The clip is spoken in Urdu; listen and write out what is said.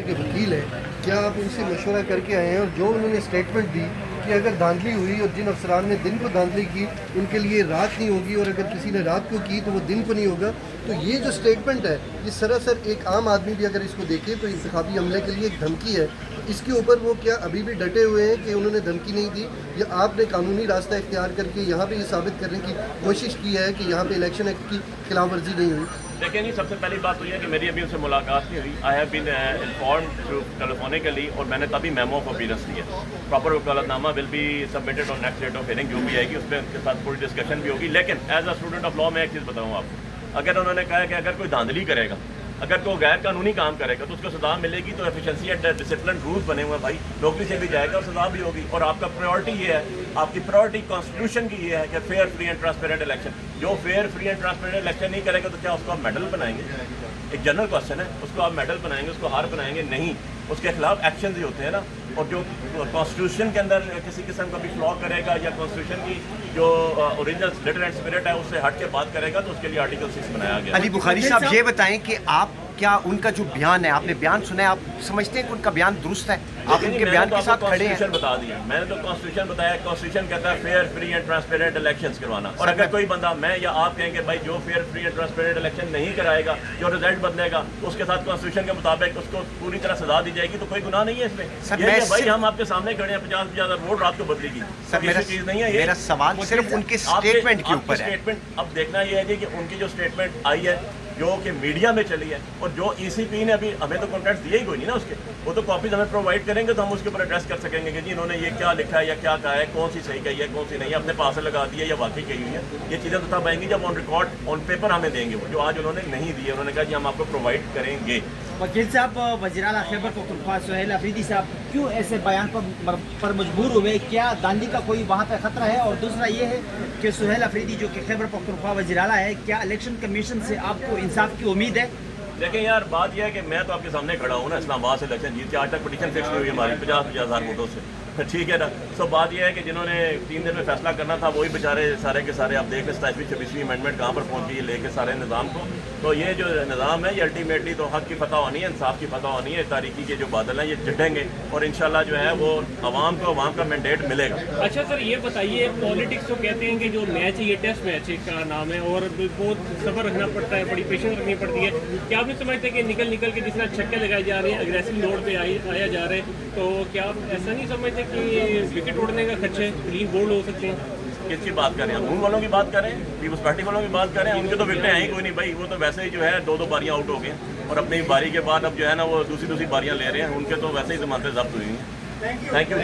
کے وکیل ہیں، کیا آپ ان سے مشورہ کر کے آئے ہیں؟ اور جو انہوں نے اسٹیٹمنٹ دی کہ اگر دھاندلی ہوئی اور جن افسران نے دن کو دھاندلی کی ان کے لیے رات نہیں ہوگی، اور اگر کسی نے رات کو کی تو وہ دن کو نہیں ہوگا، تو یہ جو اسٹیٹمنٹ ہے یہ سراسر ایک عام آدمی بھی اگر اس کو دیکھے تو انتخابی عملے کے لیے ایک دھمکی ہے. اس کے اوپر وہ کیا ابھی بھی ڈٹے ہوئے ہیں کہ انہوں نے دھمکی نہیں دی، یا آپ نے قانونی راستہ اختیار کر کے یہاں پہ یہ ثابت کرنے کی کوشش کی ہے کہ یہاں پہ الیکشن ایکٹ کی خلاف ورزی نہیں ہوئی؟ دیکھیں جی، سب سے پہلی بات تو یہ ہے کہ میری ابھی ان سے ملاقات نہیں ہوئی. I have been informed through telephonically, اور میں نے تبھی میمو آف اپیئرنس دیا. پراپر وکالت نامہ will be submitted on next date of hearing, جو بھی آئے گی اس پہ ان کے ساتھ پوری ڈسکشن بھی ہوگی. لیکن as a student of law میں ایک چیز بتاؤں آپ کو، اگر انہوں نے کہا کہ اگر کوئی دھاندلی کرے گا، اگر کوئی غیر قانونی کام کرے گا تو اس کو سزا ملے گی. تو ایفیشنسی اینڈ ڈسپلن رولز بنے ہوئے ہیں بھائی، نوکری سے بھی جائے گا اور سزا بھی ہوگی. اور آپ کا پریورٹی یہ ہے، آپ کی پریورٹی کانسٹیٹیوشن کی یہ ہے کہ fair free and transparent election. جو fair free and transparent election نہیں کرے گا تو کیا اس کو آپ میڈل بنائیں گے؟ ایک جنرل کوشچن ہے، اس کو آپ میڈل بنائیں گے، اس کو ہار بنائیں گے؟ نہیں. اس کے خلاف ایکشنز ہی ہوتے ہیں نا. اور جو کانسٹیٹیوشن کے اندر کسی قسم کا بھی فلا کرے گا، یا کانسٹیٹیوشن کی جو اوریجنل لیٹر اینڈ اسپرٹ ہے اس سے ہٹ کے بات کرے گا، تو اس کے لیے آرٹیکل 6 بنایا گیا. علی بخاری صاحب یہ بتائیں کہ آپ کیا ان کا جو بیان ہے، آپ نے بیان سنا ہے، آپ سمجھتے ہیں کہ ان کا بیان درست ہے؟ آپ ان کے بیان کے ساتھ کھڑے ہیں؟ بتا دیا میں نے تو کانسٹیٹیوشن بتایا. کانسٹیٹیوشن کہتا ہے fair free and transparent elections کروانا. اور اگر کوئی بندہ، میں یا آپ کہیں کہ بھائی جو fair free and transparent election نہیں کرائے گا، جو رزلٹ بدلے گا، اس کے ساتھ کانسٹیٹیوشن کے مطابق اس کو پوری طرح سزا دی جائے گی، تو کوئی گناہ نہیں ہے اس میں. یہ بھائی ہم آپ کے سامنے کھڑے ہیں، 50,000 ووٹ رات کو بدلے گی، چیز نہیں ہے. میرا سوال صرف ان کے اسٹیٹمنٹ کے اوپر ہے. اب دیکھنا یہ ہے کہ ان کی جو اسٹیٹمنٹ آئی ہے، جو کہ میڈیا میں چلی ہے، اور جو ای سی پی نے ابھی ہمیں تو کانٹیکٹ دیے ہی کوئی نہیں نا اس کے. وہ تو کاپیز ہمیں پرووائڈ کریں گے تو ہم اس کے اوپر ایڈریس کر سکیں گے کہ جی انہوں نے یہ کیا لکھا ہے یا کیا کہا ہے، کون سی صحیح کہی ہے، کون سی نہیں ہے، اپنے پاس سے لگا دی ہے یا واقعی کہی ہوئی ہے. یہ چیزیں تو تب آئیں گی جب آن ریکارڈ آن پیپر ہمیں دیں گے. وہ جو آج انہوں نے نہیں دیے، انہوں نے کہا جی ہم آپ کو پرووائڈ کریں گے. وکیل صاحب، وزیر اعلیٰ خیبر پختونخوا سہیل افریدی صاحب کیوں ایسے بیان پر مجبور ہوئے؟ کیا دھاندلی کا کوئی وہاں پہ خطرہ ہے؟ اور دوسرا یہ ہے کہ سہیل افریدی جو کہ خیبر پختونخوا وزیر اعلیٰ ہے، کیا الیکشن کمیشن سے آپ کو انصاف کی امید ہے؟ دیکھیں یار، بات یہ ہے کہ میں تو آپ کے سامنے کھڑا ہوں نا، اسلام آباد سے الیکشن جیت کے آج تک پٹیشن فکس نہیں ہوئی ہماری 50,000 ووٹوں سے. ٹھیک ہے نا. سو بات یہ ہے کہ جنہوں نے 3 دن میں فیصلہ کرنا تھا وہی بیچارے سارے کے سارے آپ دیکھ لیں 27ویں 26ویں امینڈمنٹ کہاں پر پہنچ گئی ہے لے کے سارے نظام کو. تو یہ جو نظام ہے یہ الٹیمیٹلی تو حق کی فتح ہونی ہے، انصاف کی فتح ہونی ہے. تاریخی کے جو بادل ہیں یہ جھٹیں گے، اور انشاءاللہ جو ہے وہ عوام کا مینڈیٹ ملے گا. اچھا سر، یہ بتائیے، پالیٹکس تو کہتے ہیں کہ جو میچ ہے یہ ٹیسٹ میچ کا نام ہے، اور بہت صبر رکھنا پڑتا ہے، بڑی پیشنس رکھنی پڑتی ہے. کیا آپ نہیں سمجھتے کہ نکل کے جس طرح چھکے لگائے جا رہے ہیں، اگریسو لوڈ پہ آیا جا رہا ہے، تو کیا آپ ایسا نہیں سمجھتے کہ وکٹ اڑنے کا خدشے کلین بولڈ ہو سکتے ہیں؟ کس کی بات کریں؟ نون والوں کی بات کریں، پیپلز پارٹی والوں کی بات کریں؟ ان کے تو وکٹیں ہیں ہی کوئی نہیں بھائی. وہ تو ویسے ہی جو ہے 2 باریاں آؤٹ ہو گئے ہیں، اور اپنی باری کے بعد اب جو ہے نا وہ دوسری باریاں لے رہے ہیں. ان کے تو ویسے ہی ضمانتیں ضبط ہوئی ہیں. Thank you.